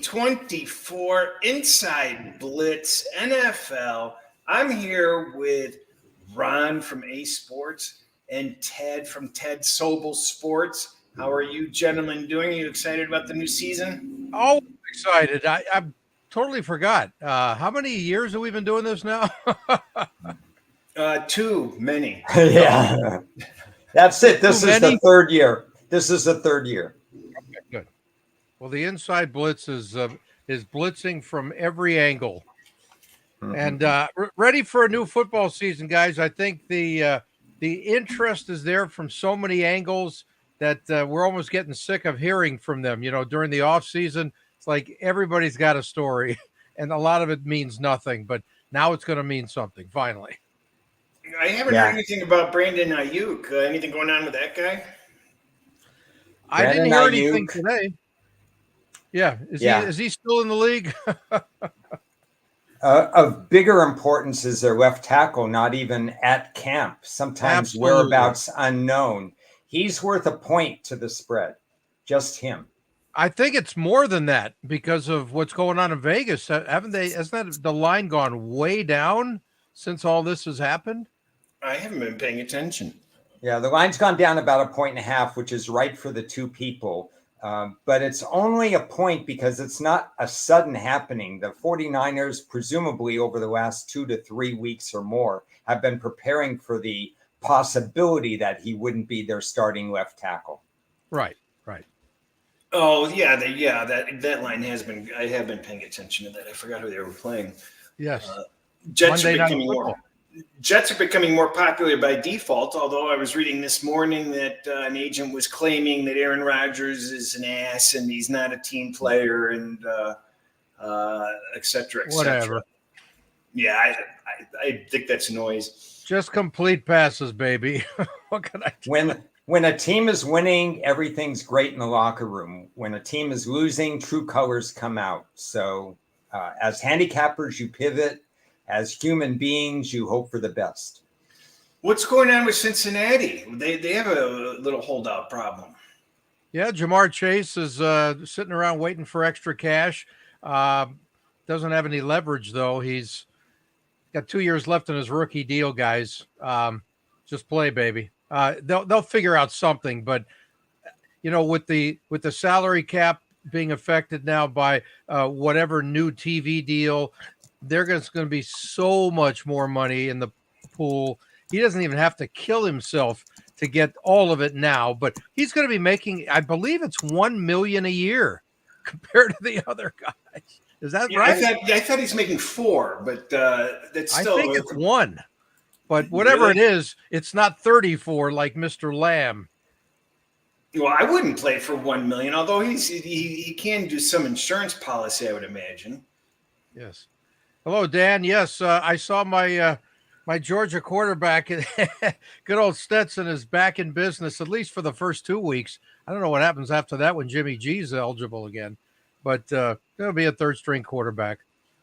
2024 Inside Blitz NFL. I'm here with Ron from A Sports and Ted from Ted Sobel Sports. How are you gentlemen doing? Are you excited about the new season? Oh, excited. I totally forgot. How many years have we been doing this now? Too many. Yeah, that's it. This Too is many? the third year. This is the third year. Okay, good. Well, the Inside Blitz is blitzing from every angle, and ready for a new football season, guys. I think the interest is there from so many angles that we're almost getting sick of hearing from them. You know, during the off season, it's like everybody's got a story, and a lot of it means nothing. But now it's going to mean something. Finally. I haven't heard anything about Brandon Aiyuk. Anything going on with that guy? I didn't hear anything today. Yeah. Is he still in the league? Of bigger importance is their left tackle, not even at camp. Sometimes whereabouts unknown. He's worth a point to the spread. Just him. I think it's more than that because of what's going on in Vegas. Hasn't the line gone way down since all this has happened? I haven't been paying attention. Yeah, the line's gone down about 1.5, which is right for the two people. But it's only a point because it's not a sudden happening. The 49ers, presumably over the last 2 to 3 weeks or more, have been preparing for the possibility that he wouldn't be their starting left tackle. Right. Oh, yeah, that line has been. I have been paying attention to that. I forgot who they were playing. Yes. Jets are becoming more popular by default, although I was reading this morning that an agent was claiming that Aaron Rodgers is an ass and he's not a team player and et cetera, et Whatever. cetera. Yeah, I think that's noise. Just complete passes, baby. What can I do? When a team is winning, everything's great in the locker room. When a team is losing, true colors come out. So as handicappers, you pivot. As human beings, you hope for the best. What's going on with Cincinnati? They have a little holdout problem. Yeah, Jamar Chase is sitting around waiting for extra cash. Doesn't have any leverage, though. He's got 2 years left in his rookie deal, guys. Just play, baby. They'll figure out something. But, you know, with the salary cap being affected now by whatever new TV deal, there's going to be so much more money in the pool. He doesn't even have to kill himself to get all of it now, but he's going to be making, I believe it's $1 million a year compared to the other guys. Is that right? I thought he's making 4, but that's still. I think it's 1, but whatever it is, it's not 34 like Mr. Lamb. Well, I wouldn't play for $1 million, although he can do some insurance policy, I would imagine. Yes. Hello, Dan. Yes, I saw my Georgia quarterback. Good old Stetson is back in business, at least for the first 2 weeks. I don't know what happens after that when Jimmy G's eligible again, but he'll be a third-string quarterback.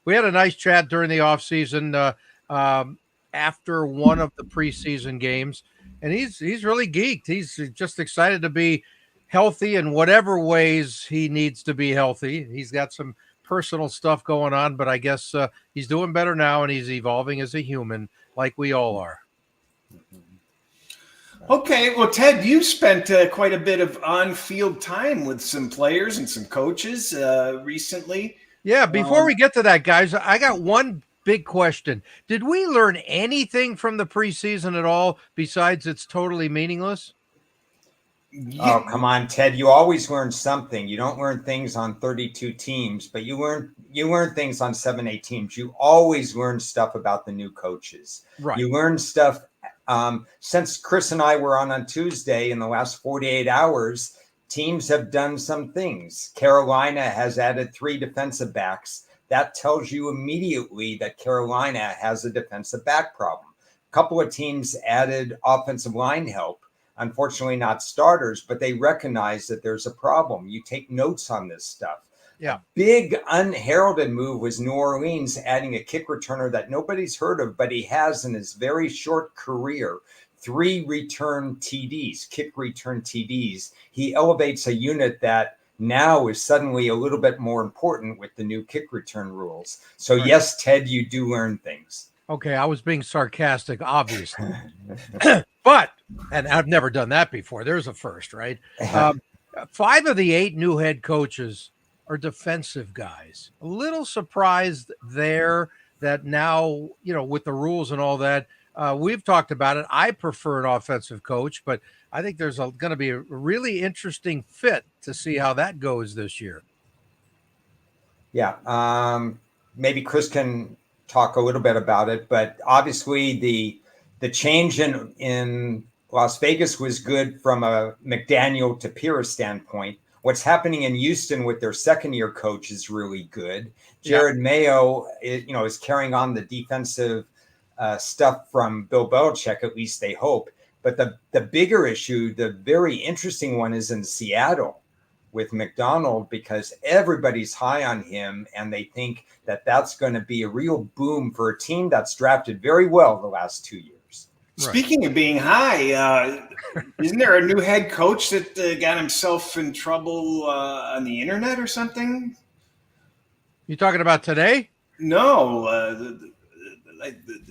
We had a nice chat during the offseason after one of the preseason games, and he's really geeked. He's just excited to be healthy in whatever ways he needs to be healthy. He's got some personal stuff going on, but I guess he's doing better now, and he's evolving as a human like we all are. Okay, well, Ted, you spent quite a bit of on-field time with some players and some coaches recently. Yeah, before we get to that, guys, I got one big question. Did we learn anything from the preseason at all besides it's totally meaningless? Oh, come on, Ted. You always learn something. You don't learn things on 32 teams, but you learn things on 7-8 teams. You always learn stuff about the new coaches. Right. You learn stuff since Cris and I were on Tuesday in the last 48 hours, teams have done some things. Carolina has added 3 defensive backs. That tells you immediately that Carolina has a defensive back problem. A couple of teams added offensive line help. Unfortunately, not starters, but they recognize that there's a problem. You take notes on this stuff. Yeah. Big unheralded move was New Orleans adding a kick returner that nobody's heard of, but he has in his very short career 3 return TDs, kick return TDs. He elevates a unit that now is suddenly a little bit more important with the new kick return rules. So yes, Ted, you do learn things. Okay, I was being sarcastic, obviously. But, and I've never done that before. There's a first, right? 5 of the 8 new head coaches are defensive guys. A little surprised there that now, with the rules and all that, we've talked about it. I prefer an offensive coach, but I think there's going to be a really interesting fit to see how that goes this year. Yeah. Maybe Cris can talk a little bit about it, but obviously the change in Las Vegas was good from a McDaniel to Pira standpoint. What's happening in Houston with their second-year coach is really good. Jared Mayo, is carrying on the defensive stuff from Bill Belichick, at least they hope. But the bigger issue, the very interesting one, is in Seattle with McDonald, because everybody's high on him, and they think that that's going to be a real boom for a team that's drafted very well the last 2 years. Speaking of being high, isn't there a new head coach that got himself in trouble on the internet or something? You talking about today? No,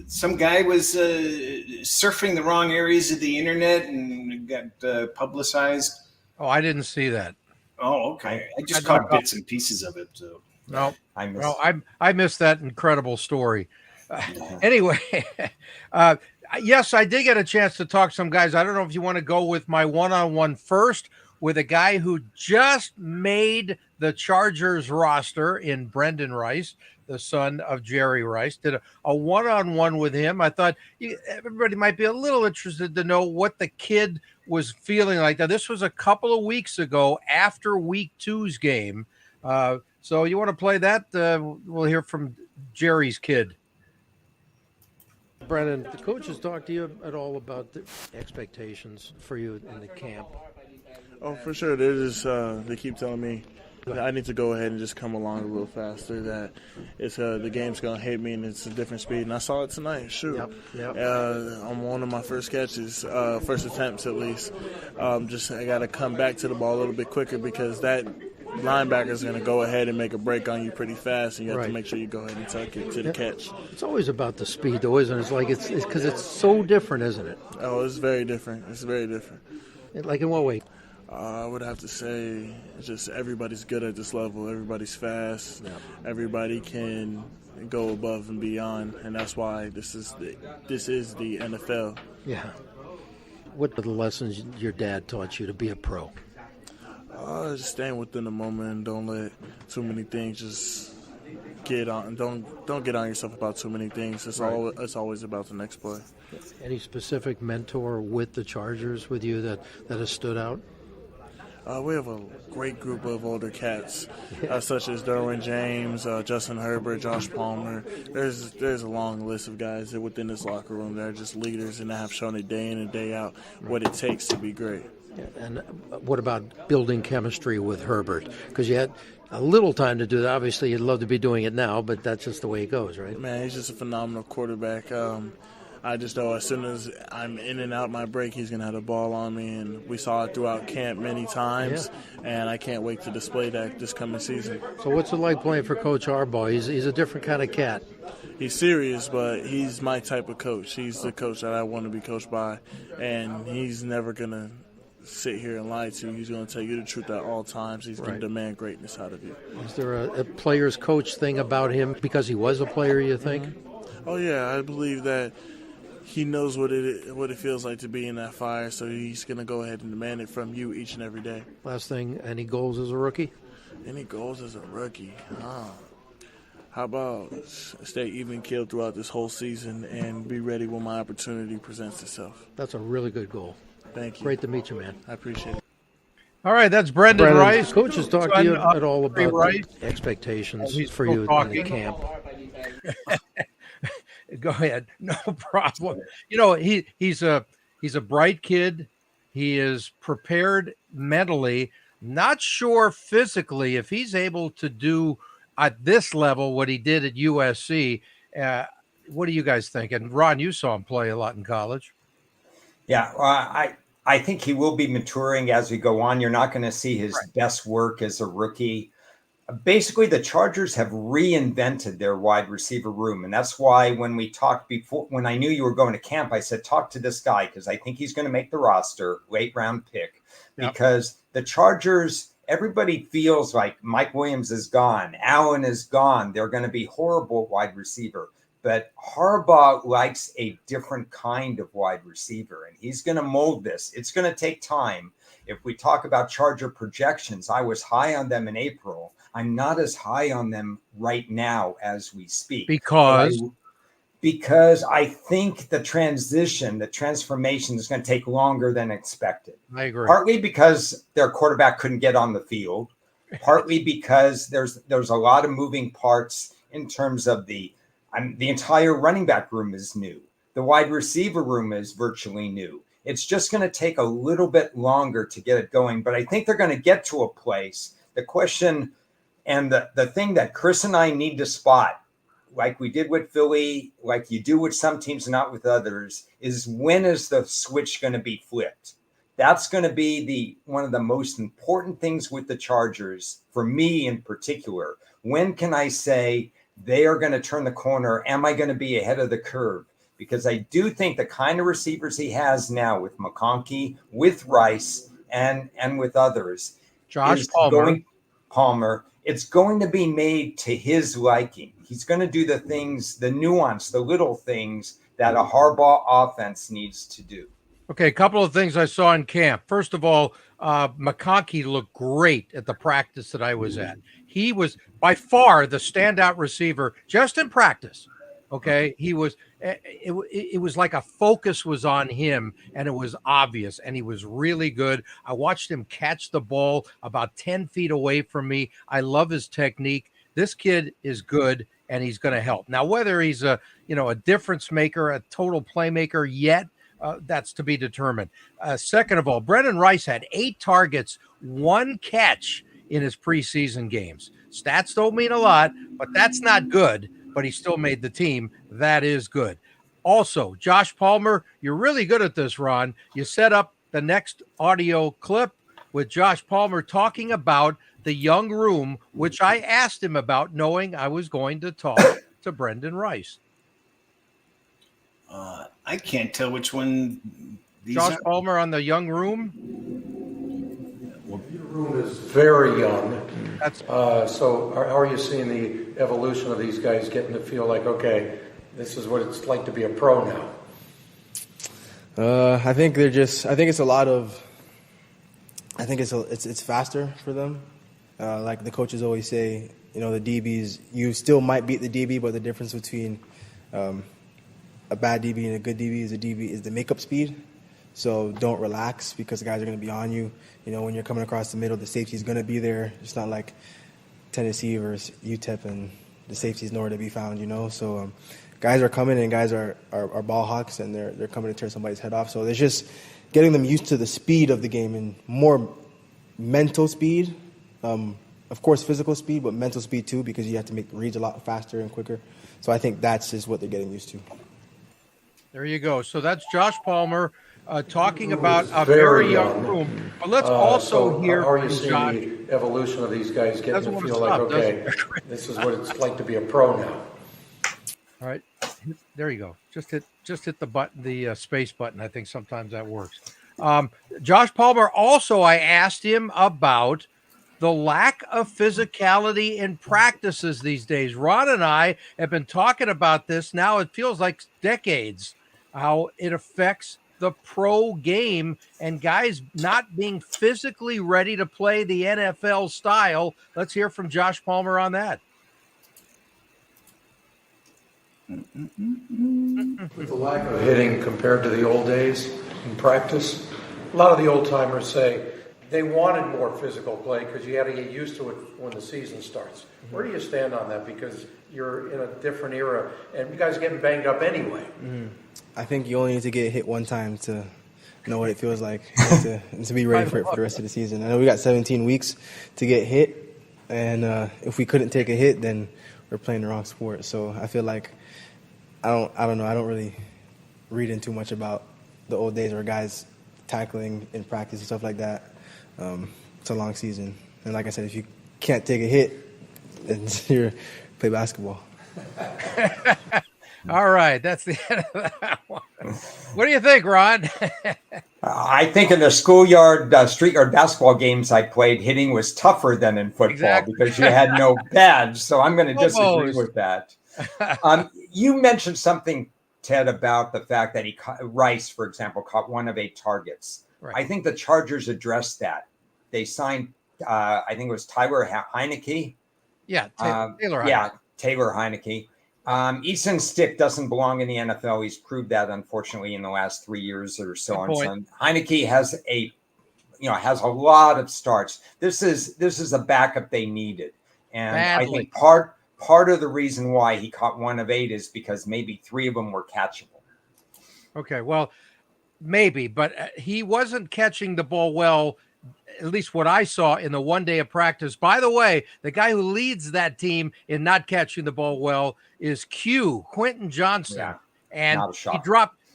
some guy was surfing the wrong areas of the internet and got publicized. Oh, I didn't see that. Oh, okay. I just caught bits and pieces of it. So. No, I missed that incredible story. Anyway, yes, I did get a chance to talk to some guys. I don't know if you want to go with my one-on-one first with a guy who just made the Chargers roster in Brendan Rice, the son of Jerry Rice. Did a one-on-one with him. I thought everybody might be a little interested to know what the kid was feeling like. Now, this was a couple of weeks ago after week 2's game. So you want to play that? We'll hear from Jerry's kid. Brennan, the coaches talk to you at all about the expectations for you in the camp? Oh, for sure. They keep telling me that I need to go ahead and just come along a little faster, that it's the game's going to hit me and it's a different speed. And I saw it tonight. Shoot. Yep. On one of my first catches, first attempts at least, I got to come back to the ball a little bit quicker, because that linebacker is going to go ahead and make a break on you pretty fast, and you have to make sure you go ahead and tuck it to the catch. It's always about the speed, though, isn't it? It's like it's because it's so different, isn't it? Oh, it's very different. It's very different. Like in what way? I would have to say just everybody's good at this level. Everybody's fast. Yep. Everybody can go above and beyond, and that's why this is the NFL. Yeah. What are the lessons your dad taught you to be a pro? Just staying within the moment and don't let too many things just get on. Don't get on yourself about too many things. It's always about the next play. Any specific mentor with the Chargers with you that has stood out? We have a great group of older cats, such as Derwin James, Justin Herbert, Josh Palmer. There's a long list of guys that within this locker room that are just leaders and that have shown it day in and day out what it takes to be great. And what about building chemistry with Herbert? Because you had a little time to do that. Obviously, you'd love to be doing it now, but that's just the way it goes, right? Man, he's just a phenomenal quarterback. I just know as soon as I'm in and out my break, he's going to have the ball on me, and we saw it throughout camp many times, and I can't wait to display that this coming season. So what's it like playing for Coach Harbaugh? He's a different kind of cat. He's serious, but he's my type of coach. He's the coach that I want to be coached by, and he's never going to sit here and lie to you. He's going to tell you the truth at all times. He's going to demand greatness out of you. Is there a player's coach thing about him because he was a player, you think? Mm-hmm. Oh, yeah. I believe that he knows what it feels like to be in that fire, so he's going to go ahead and demand it from you each and every day. Last thing, any goals as a rookie? Any goals as a rookie? How about stay even keeled throughout this whole season and be ready when my opportunity presents itself? That's a really good goal. Thank you. Great to meet you, man. I appreciate it. All right, that's Brendan Rice. Coaches talk to you at all about the expectations for you in the camp? Go ahead, no problem. You know, he's a bright kid. He is prepared mentally. Not sure physically if he's able to do at this level what he did at USC. What do you guys think? And Ron, you saw him play a lot in college. Yeah, I think he will be maturing as we go on. You're not going to see his Right. best work as a rookie. Basically, the Chargers have reinvented their wide receiver room. And that's why when we talked before, when I knew you were going to camp, I said, talk to this guy because I think he's going to make the roster, late round pick. Yep. Because the Chargers, everybody feels like Mike Williams is gone. Allen is gone. They're going to be horrible wide receiver. But Harbaugh likes a different kind of wide receiver, and he's going to mold this. It's going to take time. If we talk about Charger projections, I was high on them in April. I'm not as high on them right now as we speak. Because I think the transformation is going to take longer than expected. I agree. Partly because their quarterback couldn't get on the field. Partly because there's a lot of moving parts in terms of the entire running back room is new. The wide receiver room is virtually new. It's just going to take a little bit longer to get it going. But I think they're going to get to a place. The question and the thing that Cris and I need to spot, like we did with Philly, like you do with some teams and not with others, is when is the switch going to be flipped? That's going to be one of the most important things with the Chargers, for me in particular. When can I say they are going to turn the corner? Am I going to be ahead of the curve? Because I do think the kind of receivers he has now with McConkey, with Rice, and with others, Josh Palmer, it's going to be made to his liking. He's going to do the things, the nuance, the little things that a Harbaugh offense needs to do. Okay, a couple of things I saw in camp. First of all, McConkey looked great at the practice that I was at. He was by far the standout receiver just in practice. Okay, he was. It was like a focus was on him, and it was obvious, and he was really good. I watched him catch the ball about 10 feet away from me. I love his technique. This kid is good, and he's going to help. Now, whether he's a difference maker, a total playmaker yet, that's to be determined. Second of all, Brendan Rice had 8 targets, 1 catch in his preseason games. Stats don't mean a lot, but that's not good. But he still made the team. That is good. Also, Josh Palmer, you're really good at this, Ron. You set up the next audio clip with Josh Palmer talking about the young room, which I asked him about, knowing I was going to talk to Brendan Rice. I can't tell which one. Josh Palmer on the young room. Well, your room is very young. So how are you seeing the evolution of these guys getting to feel like, okay, this is what it's like to be a pro now? I think it's faster for them. Like the coaches always say, the DBs, you still might beat the DB, but the difference between a bad DB and a good DB is the makeup speed. So don't relax because the guys are going to be on you. When you're coming across the middle, the safety's going to be there. It's not like Tennessee versus UTEP and the safety's nowhere to be found, So guys are coming and guys are ball hawks and they're coming to tear somebody's head off. So it's just getting them used to the speed of the game and more mental speed. Of course, physical speed, but mental speed too because you have to make reads a lot faster and quicker. So I think that's just what they're getting used to. There you go. So that's Josh Palmer talking about a very young room. But let's also hear how are you seeing the evolution of these guys getting to feel like, okay, this is what it's like to be a pro now? All right. There you go. Just hit the button, the space button. I think sometimes that works. Josh Palmer also, I asked him about the lack of physicality in practices these days. Ron and I have been talking about this now. It feels like decades, how it affects the pro game and guys not being physically ready to play the NFL style. Let's hear from Josh Palmer on that. With the lack of hitting compared to the old days in practice, a lot of the old timers say they wanted more physical play because you had to get used to it when the season starts. Where do you stand on that? Because you're in a different era and you guys are getting banged up anyway. I think you only need to get hit one time to know what it feels like and to be ready for it for the rest of the season. I know we got 17 weeks to get hit, and if we couldn't take a hit, then we're playing the wrong sport. So I feel like I don't know. I don't really read in too much about the old days where guys tackling in practice and stuff like that. It's a long season. And like I said, if you can't take a hit, then you play basketball. All right, that's the end of that one. What do you think, Ron? I think in the schoolyard, street yard basketball games I played, hitting was tougher than in football because you had no pads. So I'm going to disagree with that. You mentioned something, Ted, about the fact that Rice, for example, caught 1 of 8 targets. Right. I think the Chargers addressed that. They signed, I think it was Tyler Heineke. Yeah, Taylor Heineke. Yeah, Taylor Heineke. Easton Stick doesn't belong in the NFL. He's proved that, unfortunately, in the last 3 years or so. And Heineke has a lot of starts. This is a backup they needed, and I think part of the reason why he caught 1 of 8 is because maybe 3 of them were catchable. Okay, well, maybe, but he wasn't catching the ball well. At least what I saw in the 1 day of practice. By the way, the guy who leads that team in not catching the ball well is Quentin Johnson. Yeah, and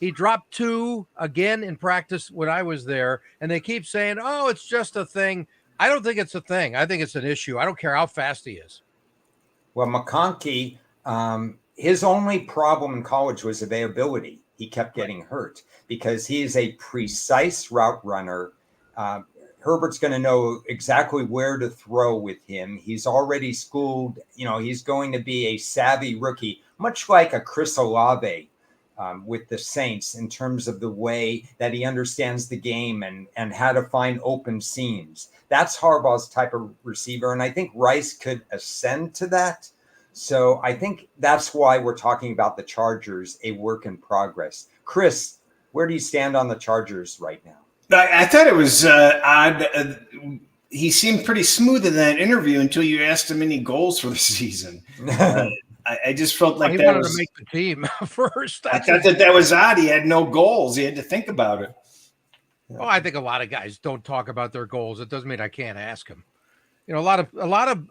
he dropped 2 again in practice when I was there. And they keep saying, oh, it's just a thing. I don't think it's a thing. I think it's an issue. I don't care how fast he is. Well, McConkey, his only problem in college was availability. He kept getting hurt because he is a precise route runner. Herbert's going to know exactly where to throw with him. He's already schooled. He's going to be a savvy rookie, much like a Cris Olave with the Saints in terms of the way that he understands the game and how to find open seams. That's Harbaugh's type of receiver, and I think Rice could ascend to that. So I think that's why we're talking about the Chargers, a work in progress. Cris, where do you stand on the Chargers right now? I thought it was odd. He seemed pretty smooth in that interview until you asked him any goals for the season. I just felt like he wanted to make the team first. I thought that was odd. He had no goals. He had to think about it. Oh, I think a lot of guys don't talk about their goals. It doesn't mean I can't ask them. A lot of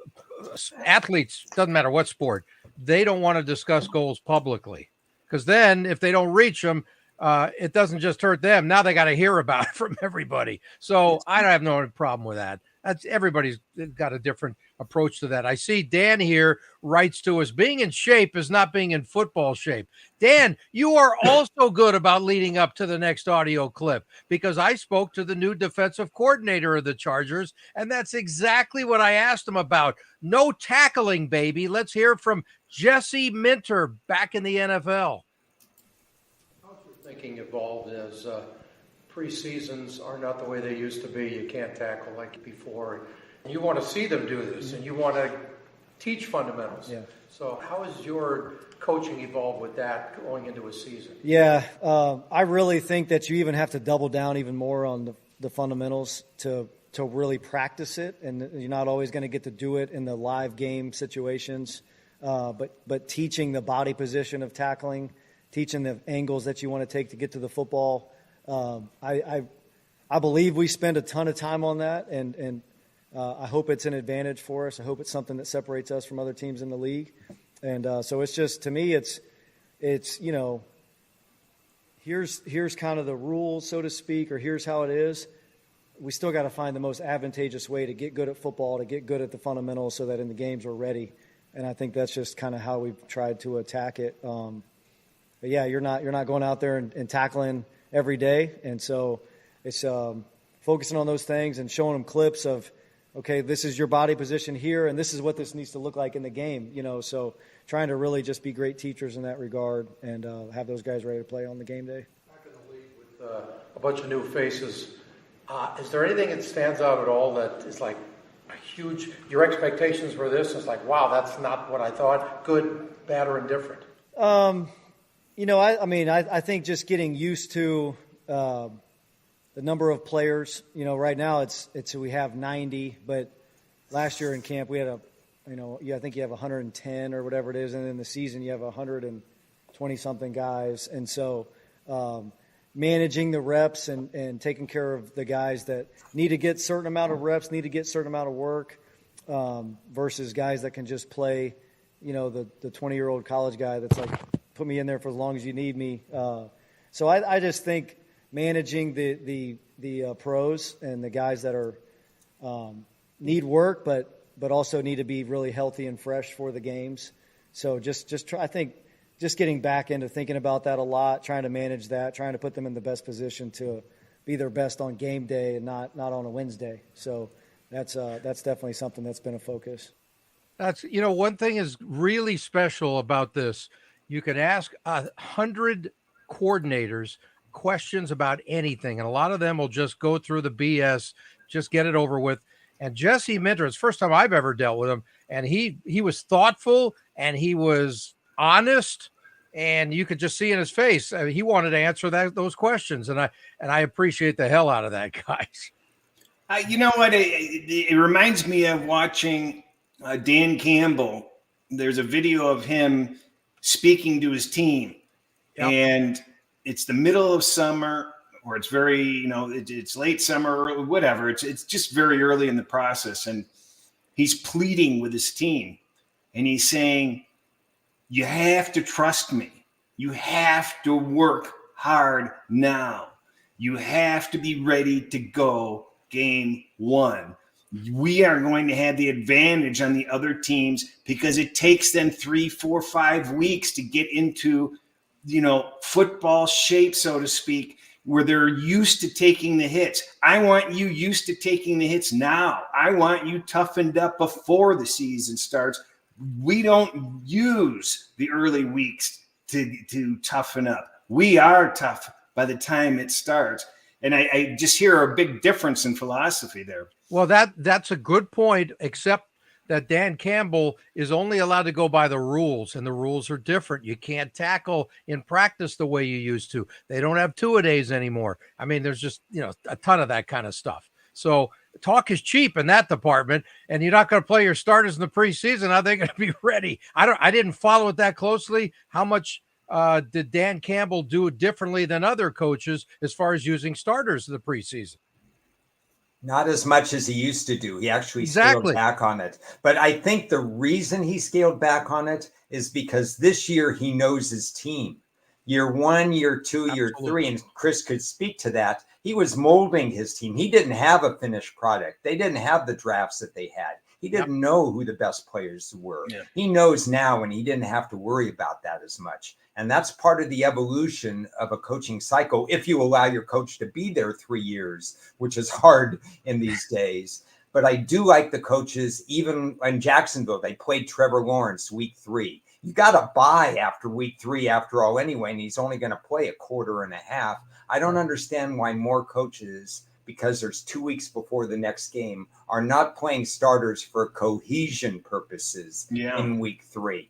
athletes, doesn't matter what sport, they don't want to discuss goals publicly because then if they don't reach them, it doesn't just hurt them. Now they got to hear about it from everybody. So I don't have no problem with that. Everybody's got a different approach to that. I see Dan here writes to us, being in shape is not being in football shape. Dan, you are also good about leading up to the next audio clip because I spoke to the new defensive coordinator of the Chargers, and that's exactly what I asked him about. No tackling, baby. Let's hear from Jesse Minter back in the NFL. Thinking evolved as preseasons are not the way they used to be. You can't tackle like before. You want to see them do this, and you want to teach fundamentals. Yeah. So how has your coaching evolved with that going into a season? Yeah, I really think that you even have to double down even more on the fundamentals to really practice it, and you're not always going to get to do it in the live game situations. But teaching the body position of tackling, teaching the angles that you want to take to get to the football. I believe we spend a ton of time on that, and I hope it's an advantage for us. I hope it's something that separates us from other teams in the league. And so it's just, to me, it's here's kind of the rules, so to speak, or here's how it is. We still got to find the most advantageous way to get good at football, to get good at the fundamentals so that in the games we're ready. And I think that's just kind of how we've tried to attack it. But yeah, you're not going out there and tackling every day. And so it's focusing on those things and showing them clips of, okay, this is your body position here, and this is what this needs to look like in the game. So trying to really just be great teachers in that regard and have those guys ready to play on the game day. Back in the league with a bunch of new faces, is there anything that stands out at all that is like a huge, your expectations for this is like, wow, that's not what I thought, good, bad, or indifferent? I think just getting used to the number of players. Right now it's we have 90, but last year in camp we had I think you have 110 or whatever it is, and in the season you have 120 something guys, and so managing the reps and taking care of the guys that need to get certain amount of reps, need to get certain amount of work, versus guys that can just play, the 20-year-old college guy that's like, put me in there for as long as you need me. So I just think managing the the pros and the guys that are need work, but also need to be really healthy and fresh for the games. So just try. I think just getting back into thinking about that a lot, trying to manage that, trying to put them in the best position to be their best on game day and not on a Wednesday. So that's definitely something that's been a focus. That's, one thing is really special about this. You can ask 100 coordinators questions about anything, and a lot of them will just go through the BS, just get it over with. And Jesse Minter, it's the first time I've ever dealt with him, and he was thoughtful and he was honest, and you could just see in his face he wanted to answer those questions, and I appreciate the hell out of that, guys. You know what? It reminds me of watching Dan Campbell. There's a video of him speaking to his team, and it's the middle of summer, or it's very, it's late summer or whatever. It's just very early in the process, and he's pleading with his team, and he's saying, "You have to trust me. You have to work hard now. You have to be ready to go game one. We are going to have the advantage on the other teams because it takes them 3, 4, 5 weeks to get into, football shape, so to speak, where they're used to taking the hits. I want you used to taking the hits now. I want you toughened up before the season starts. We don't use the early weeks to toughen up. We are tough by the time it starts." And I just hear a big difference in philosophy there. Well, that's a good point, except that Dan Campbell is only allowed to go by the rules, and the rules are different. You can't tackle in practice the way you used to. They don't have two-a-days anymore. I mean, there's just, a ton of that kind of stuff. So talk is cheap in that department, and you're not going to play your starters in the preseason. Are they going to be ready? I didn't follow it that closely. How much did Dan Campbell do differently than other coaches as far as using starters in the preseason? Not as much as he used to do. He actually scaled back on it. But I think the reason he scaled back on it is because this year he knows his team. Year 1, year 2, year 3, and Cris could speak to that. He was molding his team. He didn't have a finished product. They didn't have the drafts that they had. He didn't know who the best players were. Yeah. He knows now, and he didn't have to worry about that as much. And that's part of the evolution of a coaching cycle, if you allow your coach to be there 3 years, which is hard in these days. But I do like the coaches, even in Jacksonville, they played Trevor Lawrence week 3. You got to buy after week 3 after all anyway, and he's only going to play a quarter and a half. I don't understand why more coaches, because there's 2 weeks before the next game, are not playing starters for cohesion purposes in week 3.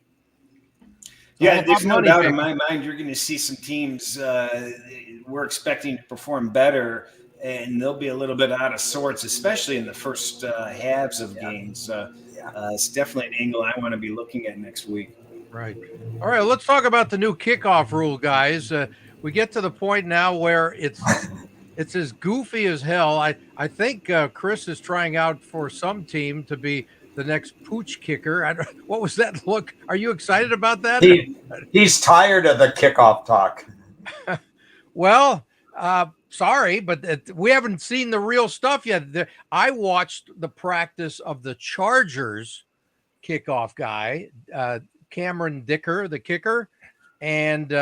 Yeah, there's no doubt in my mind you're going to see some teams we're expecting to perform better, and they'll be a little bit out of sorts, especially in the first halves of games. It's definitely an angle I want to be looking at next week. Right. All right, let's talk about the new kickoff rule, guys. We get to the point now where it's as goofy as hell. I think Cris is trying out for some team to be the next pooch kicker. What was that look? Are you excited about that? He's tired of the kickoff talk. Well, sorry, but we haven't seen the real stuff yet. I watched the practice of the Chargers kickoff guy, Cameron Dicker, the kicker, and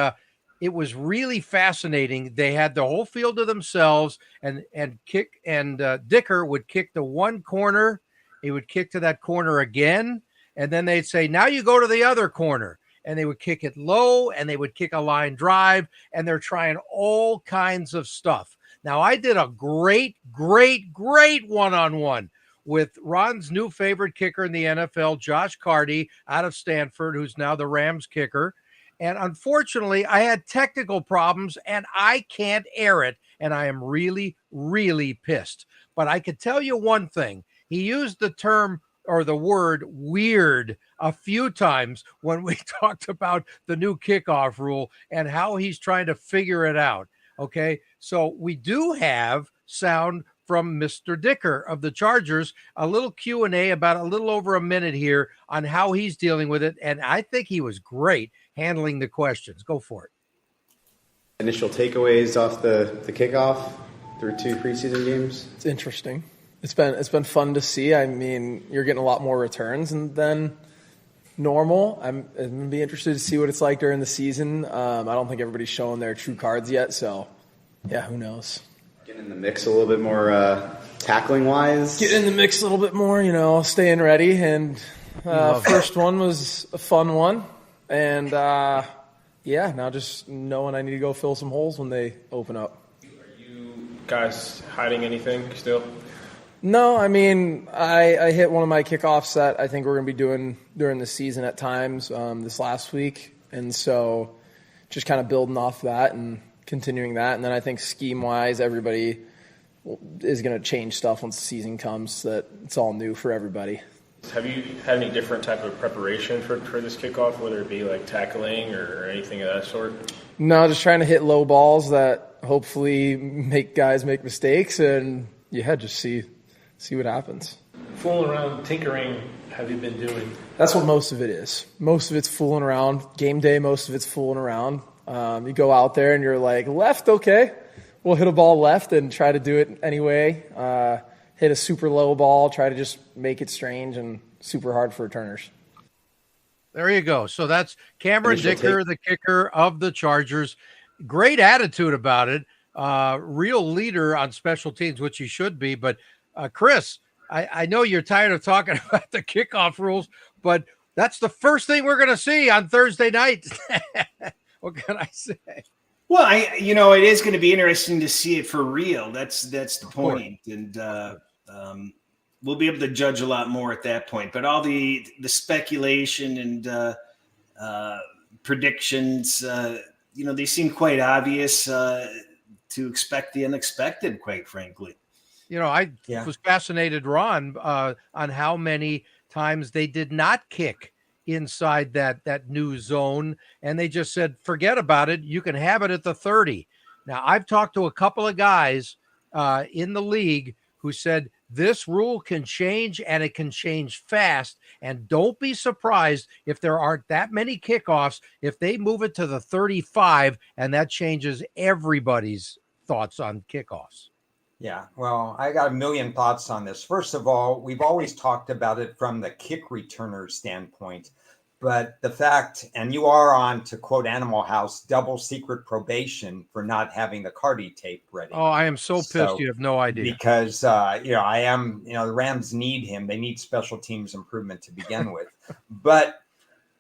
it was really fascinating. They had the whole field to themselves, and Dicker would kick to one corner. He would kick to that corner again, and then they'd say, "Now you go to the other corner." And they would kick it low, and they would kick a line drive, and they're trying all kinds of stuff. Now, I did a great one-on-one with Ron's new favorite kicker in the NFL, Josh Cardi, out of Stanford, who's now the Rams kicker. And unfortunately, I had technical problems, and I can't air it, and I am really, really pissed. But I could tell you one thing. He used the term or the word weird a few times when we talked about the new kickoff rule and how he's trying to figure it out. Okay, so we do have sound from Mr. Dicker of the Chargers, a little Q&A about a little over a minute here on how he's dealing with it, and I think he was great handling the questions. Go for it. Initial takeaways off the kickoff. through 2 preseason games? It's interesting. It's been fun to see. I mean, you're getting a lot more returns than normal. I'm going to be interested to see what it's like during the season. I don't think everybody's showing their true cards yet, so yeah, who knows? Getting in the mix a little bit more tackling wise. Get in the mix a little bit more, staying ready. And first one was a fun one, and now just knowing I need to go fill some holes when they open up. Are you guys hiding anything still? No, I mean, I hit one of my kickoffs that I think we're going to be doing during the season at times this last week. And so just kind of building off that and continuing that. And then I think scheme-wise, everybody is going to change stuff once the season comes so that it's all new for everybody. Have you had any different type of preparation for this kickoff, whether it be like tackling or anything of that sort? No, just trying to hit low balls that hopefully make guys make mistakes and, just see what happens. Fooling around, tinkering, have you been doing? That's what most of it is. Most of it's fooling around. Game day, most of it's fooling around. You go out there and you're like, left, okay. We'll hit a ball left and try to do it anyway. Hit a super low ball, try to just make it strange and super hard for returners. There you go. So that's Cameron Dicker, the kicker of the Chargers. Great attitude about it. Real leader on special teams, which he should be. But Cris, I know you're tired of talking about the kickoff rules, but that's the first thing we're going to see on Thursday night. What can I say? Well, it is going to be interesting to see it for real. That's the point. And we'll be able to judge a lot more at that point. But all the speculation and predictions, they seem quite obvious to expect the unexpected, quite frankly. I was fascinated, Ron, on how many times they did not kick inside that new zone, and they just said, forget about it. You can have it at the 30. Now, I've talked to a couple of guys in the league who said this rule can change, and it can change fast, and don't be surprised if there aren't that many kickoffs if they move it to the 35, and that changes everybody's thoughts on kickoffs. Yeah, well, I got a million thoughts on this. First of all, we've always talked about it from the kick returner standpoint, but the fact, and you are on, to quote Animal House, double secret probation for not having the Cardi tape ready. Oh, I am so pissed. You have no idea. Because, the Rams need him. They need special teams improvement to begin with. But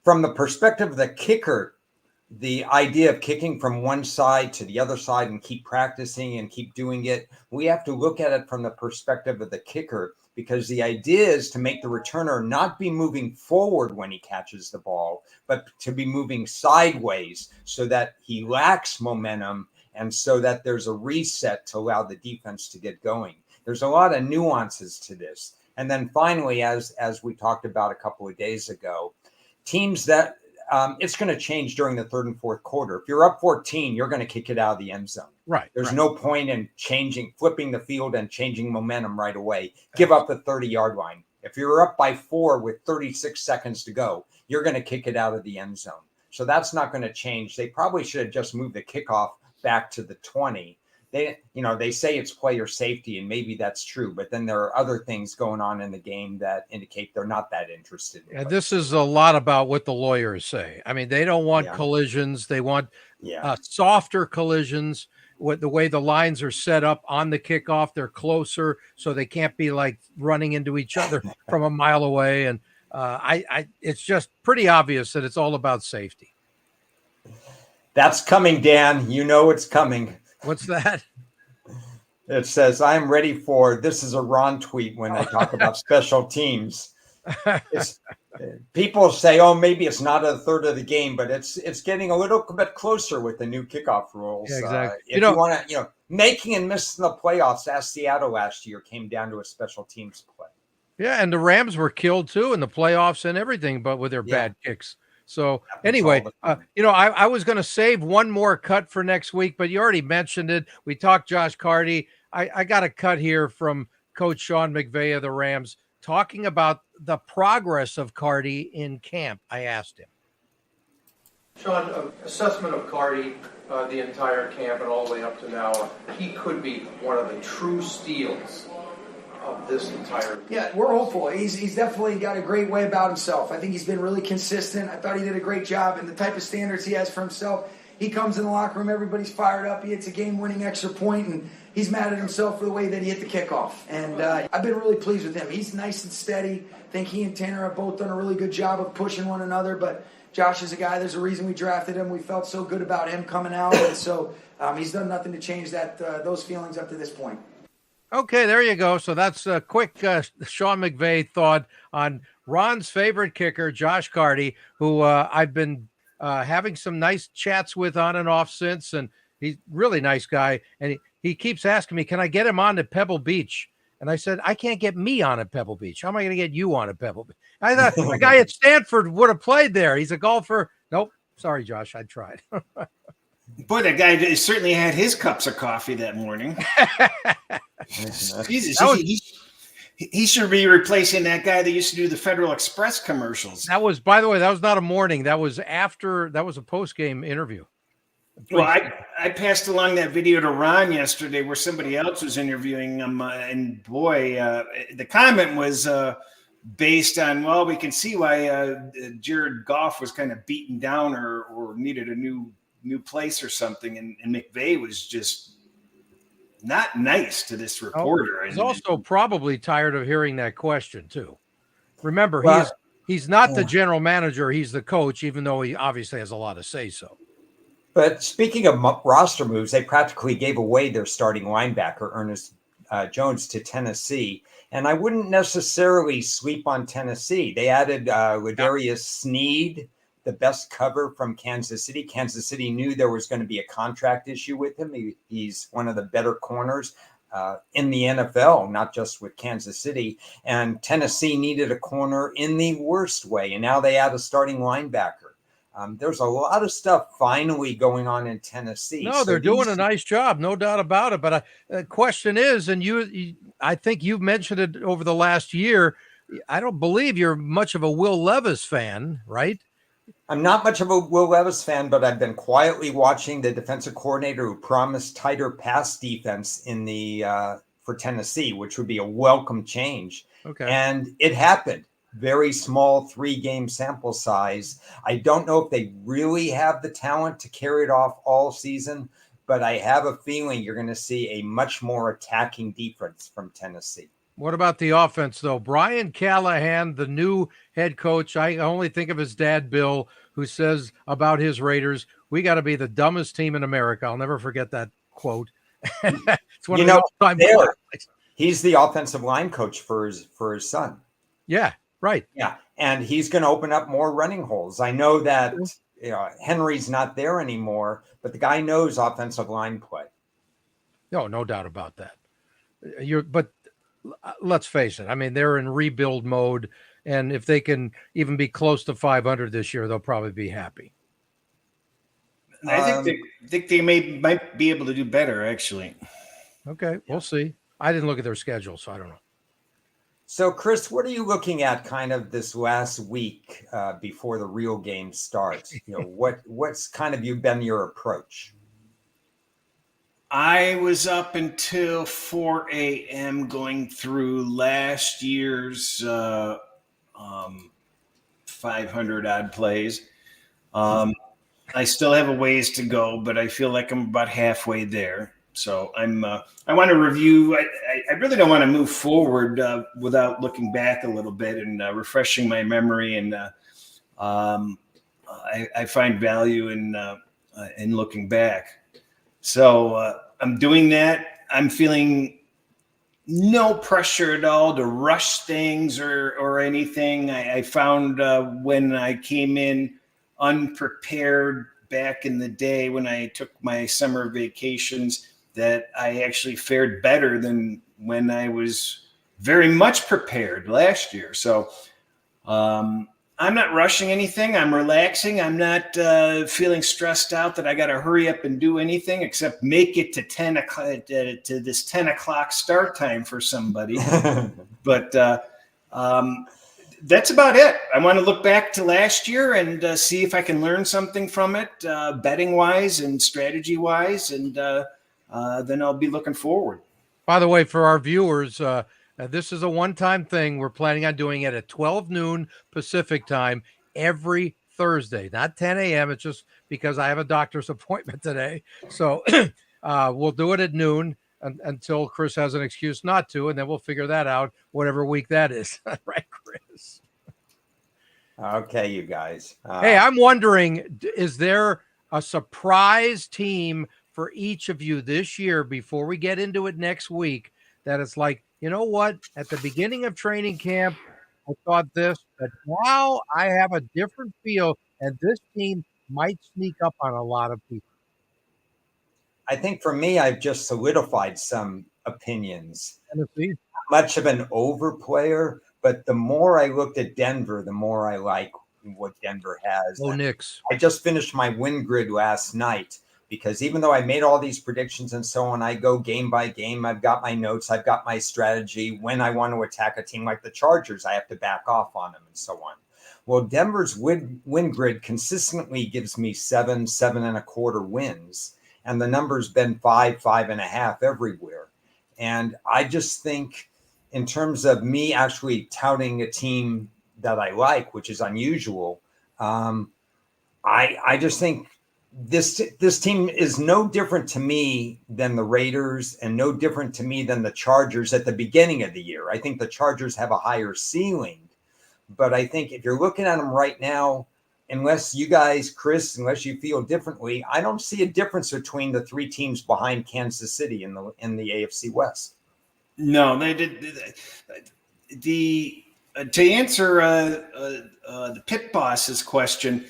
from the perspective of the kicker, the idea of kicking from one side to the other side and keep practicing and keep doing it, we have to look at it from the perspective of the kicker, because the idea is to make the returner not be moving forward when he catches the ball, but to be moving sideways so that he lacks momentum and so that there's a reset to allow the defense to get going. There's a lot of nuances to this. And then finally, as we talked about a couple of days ago, teams that it's going to change during the third and fourth quarter. If you're up 14, you're going to kick it out of the end zone. Right. There's no point in flipping the field and changing momentum right away. Give up the 30-yard line. If you're up by 4 with 36 seconds to go, you're going to kick it out of the end zone. So that's not going to change. They probably should have just moved the kickoff back to the 20. They say it's player safety, and maybe that's true, but then there are other things going on in the game that indicate they're not that interested. This is a lot about what the lawyers say. I mean, they don't want collisions. They want softer collisions. The way the lines are set up on the kickoff, they're closer, so they can't be like running into each other from a mile away. And it's just pretty obvious that it's all about safety. That's coming, Dan. You know it's coming. What's that? It says, I'm ready for, this is a Ron tweet when I talk about special teams. People say, oh, maybe it's not a third of the game, but it's getting a little bit closer with the new kickoff rules. Yeah, exactly. If you want to, making and missing the playoffs, as Seattle last year, came down to a special teams play. Yeah, and the Rams were killed too in the playoffs and everything, but with their bad kicks. So anyway, I was going to save one more cut for next week, but you already mentioned it. We talked Josh Cardi. I got a cut here from Coach Sean McVay of the Rams talking about the progress of Cardi in camp. I asked him. Sean, assessment of Cardi, the entire camp and all the way up to now, he could be one of the true steals of this entire. Yeah, we're hopeful. He's definitely got a great way about himself. I think he's been really consistent. I thought he did a great job, and the type of standards he has for himself. He comes in the locker room, everybody's fired up. He hits a game-winning extra point, and he's mad at himself for the way that he hit the kickoff. And I've been really pleased with him. He's nice and steady. I think he and Tanner have both done a really good job of pushing one another, but Josh is a guy, there's a reason we drafted him. We felt so good about him coming out, and so he's done nothing to change those feelings up to this point. Okay, there you go. So that's a quick Sean McVay thought on Ron's favorite kicker, Josh Cardi, who I've been having some nice chats with on and off since, and he's a really nice guy. And he keeps asking me, can I get him on at Pebble Beach? And I said, I can't get me on at Pebble Beach. How am I going to get you on at Pebble Beach? I thought the guy at Stanford would have played there. He's a golfer. Nope. Sorry, Josh. I tried. Boy, that guy certainly had his cups of coffee that morning. Jesus, he should be replacing that guy that used to do the Federal Express commercials. That was, by the way, that was not a morning. That was a post-game interview. Well, I passed along that video to Ron yesterday where somebody else was interviewing him, and boy, the comment was based on, well, we can see why Jared Goff was kind of beaten down or needed a new place or something, and McVay was just not nice to this reporter. He's also probably tired of hearing that question too. Remember, he's not the general manager; he's the coach, even though he obviously has a lot to say so. But speaking of roster moves, they practically gave away their starting linebacker, Ernest Jones, to Tennessee. And I wouldn't necessarily sweep on Tennessee. They added Ladarius Sneed, the best cover from Kansas City. Kansas City knew there was going to be a contract issue with him. He's one of the better corners in the NFL, not just with Kansas City. And Tennessee needed a corner in the worst way. And now they add a starting linebacker. There's a lot of stuff finally going on in Tennessee. No, they're doing a nice job, no doubt about it. But the question is, and I think you've mentioned it over the last year, I don't believe you're much of a Will Levis fan, right? I'm not much of a Will Levis fan, but I've been quietly watching the defensive coordinator who promised tighter pass defense for Tennessee, which would be a welcome change. Okay. And it happened. Very small 3-game sample size. I don't know if they really have the talent to carry it off all season, but I have a feeling you're going to see a much more attacking defense from Tennessee. What about the offense, though? Brian Callahan, the new head coach, I only think of his dad, Bill, who says about his Raiders, we got to be the dumbest team in America. I'll never forget that quote. It's one of the all-time he's the offensive line coach for his son. Yeah. Right. Yeah. And he's going to open up more running holes. I know that Henry's not there anymore, but the guy knows offensive line play. No doubt about that. But let's face it. I mean, they're in rebuild mode. And if they can even be close to 500 this year, they'll probably be happy. I think they might be able to do better, actually. Okay. We'll see. I didn't look at their schedule, so I don't know. So, Cris, what are you looking at kind of this last week before the real game starts? What's kind of been your approach? I was up until 4 a.m. going through last year's 500 odd plays. I still have a ways to go, but I feel like I'm about halfway there. So I want to review. I really don't want to move forward without looking back a little bit and refreshing my memory. And I find value in looking back. So I'm doing that. I'm feeling no pressure at all to rush things or anything. I found when I came in unprepared back in the day when I took my summer vacations that I actually fared better than when I was very much prepared last year. So I'm not rushing anything. I'm relaxing. I'm not feeling stressed out that I got to hurry up and do anything except make it to 10 o'clock to this 10 o'clock start time for somebody. But That's about it. I want to look back to last year and see if I can learn something from it, betting wise and strategy wise, and then I'll be looking forward. By the way, for our viewers, this is a one-time thing. We're planning on doing it at 12 noon Pacific time every Thursday, not 10 a.m. It's just because I have a doctor's appointment today. So we'll do it at noon until Cris has an excuse not to, and then we'll figure that out whatever week that is. Right, Cris? Okay, you guys. Hey, I'm wondering, is there a surprise team for each of you this year before we get into it next week that it's like, you know what, at the beginning of training camp, I thought this, but now I have a different feel, and this team might sneak up on a lot of people? I think for me, I've just solidified some opinions. Tennessee. Not much of an overplayer, but the more I looked at Denver, the more I like what Denver has. Oh, Knicks. I just finished my win grid last night because even though I made all these predictions and so on, I go game by game. I've got my notes. I've got my strategy. When I want to attack a team like the Chargers, I have to back off on them and so on. Well, Denver's win grid consistently gives me 7, 7.25 wins. And the number's been 5, 5.5 everywhere. And I just think in terms of me actually touting a team that I like, which is unusual, I just think this team is no different to me than the Raiders and no different to me than the Chargers at the beginning of the year. I think the Chargers have a higher ceiling. But I think if you're looking at them right now, unless you guys, Cris, unless you feel differently, I don't see a difference between the three teams behind Kansas City in the AFC West. No, they did. To answer the pit boss's question,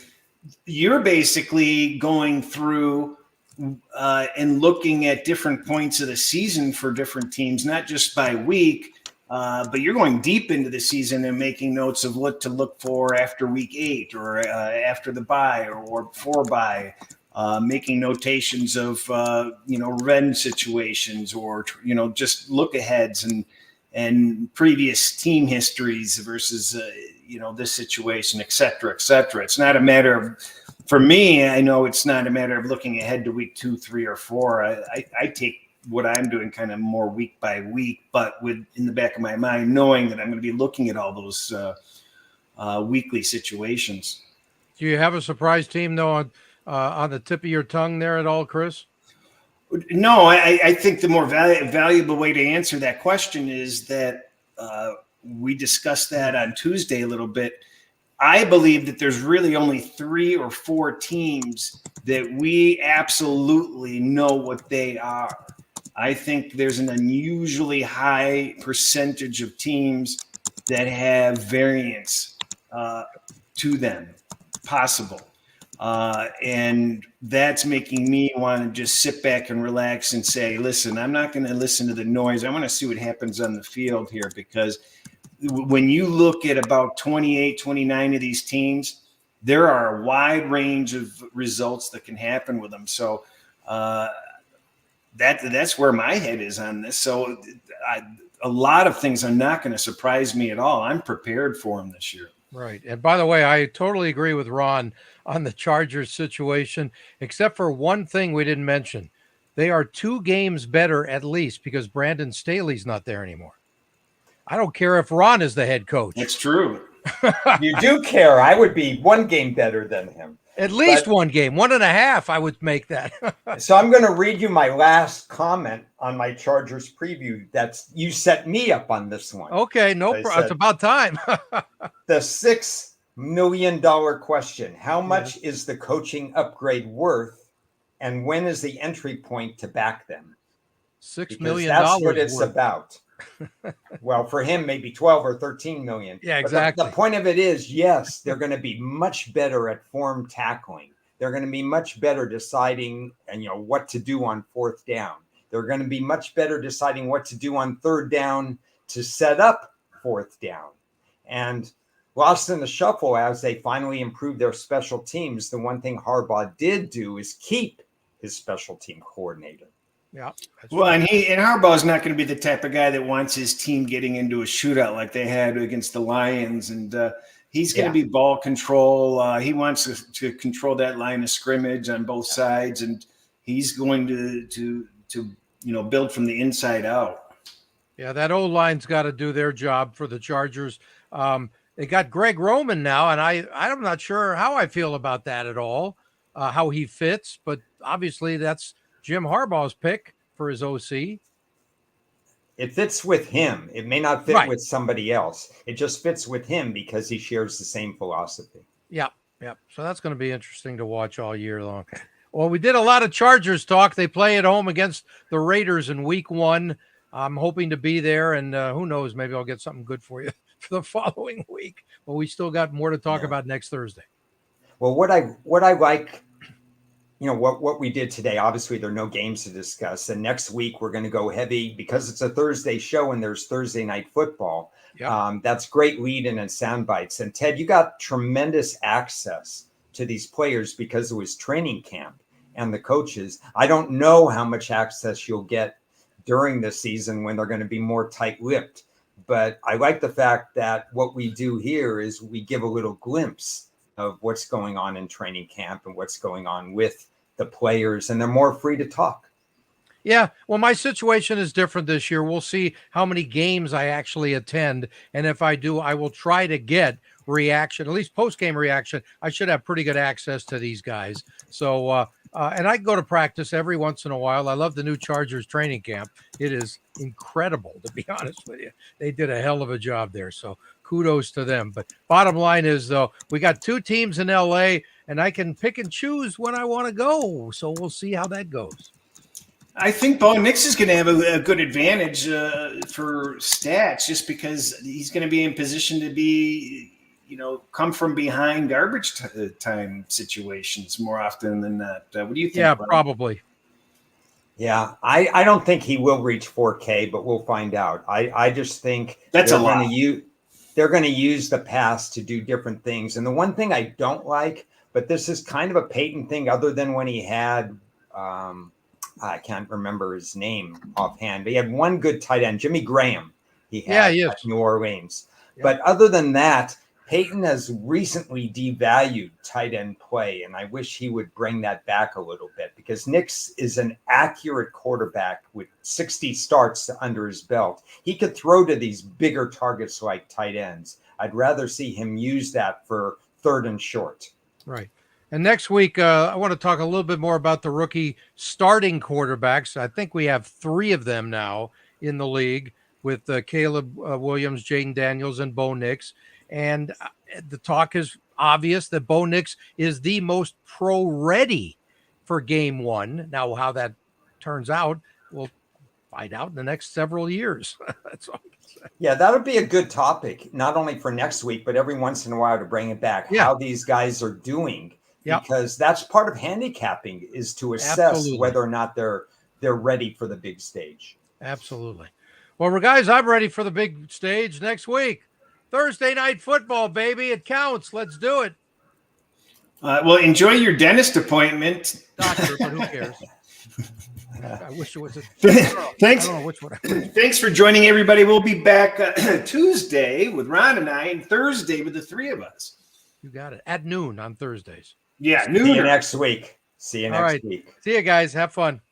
you're basically going through and looking at different points of the season for different teams, not just by week. But you're going deep into the season and making notes of what to look for after week 8 or after the bye or before bye, making notations of, revenge situations or, just look aheads and previous team histories versus, this situation, et cetera, et cetera. It's not a matter of, for me, I know it's not a matter of looking ahead to week 2, 3, or 4. I take what I'm doing kind of more week by week, but with in the back of my mind, knowing that I'm going to be looking at all those weekly situations. Do you have a surprise team though on the tip of your tongue there at all, Cris? No, I think the more valuable way to answer that question is that we discussed that on Tuesday a little bit. I believe that there's really only 3 or 4 teams that we absolutely know what they are. I think there's an unusually high percentage of teams that have variance to them possible. And that's making me want to just sit back and relax and say, listen, I'm not going to listen to the noise. I want to see what happens on the field here, because when you look at about 28, 29 of these teams, there are a wide range of results that can happen with them. So, that's where my head is on this. So a lot of things are not going to surprise me at all. I'm prepared for them this year. Right. And by the way, I totally agree with Ron on the Chargers situation, except for one thing we didn't mention. They are 2 games better at least because Brandon Staley's not there anymore. I don't care if Ron is the head coach. It's true. You do care. I would be 1 game better than him. At least 1 game, 1.5, I would make that. So I'm going to read you my last comment on my Chargers preview. You set me up on this one. Okay, no problem. It's about time. The $6 million question. How much is the coaching upgrade worth, and when is the entry point to back them? $6 million. That's what it's about. Well, for him, maybe 12 or 13 million. Yeah, exactly. But the point of it is, yes, they're going to be much better at form tackling. They're going to be much better deciding, what to do on 4th down. They're going to be much better deciding what to do on 3rd down to set up 4th down. And lost in the shuffle as they finally improved their special teams, the one thing Harbaugh did do is keep his special team coordinator. Yeah. Well, and Harbaugh's not going to be the type of guy that wants his team getting into a shootout like they had against the Lions, and he's going to be ball control. He wants to control that line of scrimmage on both sides, and he's going to build from the inside out. Yeah, that old line's got to do their job for the Chargers. They got Greg Roman now, and I'm not sure how I feel about that at all, how he fits, but obviously that's Jim Harbaugh's pick for his OC. It fits with him. It may not fit with somebody else. It just fits with him because he shares the same philosophy. Yeah. So that's going to be interesting to watch all year long. Well, we did a lot of Chargers talk. They play at home against the Raiders in week 1. I'm hoping to be there, and who knows, maybe I'll get something good for you for the following week. But we still got more to talk about next Thursday. Well, what I like, what we did today, obviously there are no games to discuss. And next week we're going to go heavy because it's a Thursday show and there's Thursday night football. Yep. That's great lead-in and sound bites. And Ted, you got tremendous access to these players because it was training camp and the coaches. I don't know how much access you'll get during the season when they're going to be more tight-lipped. But I like the fact that what we do here is we give a little glimpse of what's going on in training camp and what's going on with the players, and they're more free to talk. Yeah, well, my situation is different this year. We'll see how many games I actually attend, and if I do, I will try to get reaction, at least post-game reaction. I should have pretty good access to these guys. So, and I go to practice every once in a while. I love the new Chargers training camp. It is incredible, to be honest with you. They did a hell of a job there, so kudos to them. But bottom line is, though, we got 2 teams in L.A., and I can pick and choose when I want to go. So we'll see how that goes. I think Bo Nix is going to have a good advantage for stats just because he's going to be in position to be, come from behind garbage time situations more often than not. What do you think? Yeah, Brian? probably. Yeah, I don't think he will reach 4K, but we'll find out. I just think that's a lot. They're going to use the pass to do different things. And the one thing I don't like, but this is kind of a Peyton thing other than when he had I can't remember his name offhand, but he had one good tight end, Jimmy Graham. He had at New Orleans. Yeah. But other than that, Peyton has recently devalued tight end play, and I wish he would bring that back a little bit because Nix is an accurate quarterback with 60 starts under his belt. He could throw to these bigger targets like tight ends. I'd rather see him use that for 3rd and short. Right. And next week, I want to talk a little bit more about the rookie starting quarterbacks. I think we have 3 of them now in the league with Caleb Williams, Jaden Daniels, and Bo Nix. And the talk is obvious that Bo Nix is the most pro-ready for game 1. Now, how that turns out, we'll find out in the next several years. That's all I can say. Yeah, that would be a good topic, not only for next week, but every once in a while to bring it back, how these guys are doing. Yep. Because that's part of handicapping is to assess whether or not they're ready for the big stage. Absolutely. Well, guys, I'm ready for the big stage next week. Thursday night football, baby. It counts. Let's do it. Well, enjoy your dentist appointment. Doctor, but who cares? I wish it was Thanks. I don't know which one. Thanks for joining, everybody. We'll be back Tuesday with Ron and I, and Thursday with the 3 of us. You got it. At noon on Thursdays. Yeah, noon. See you next week. See you guys. Have fun.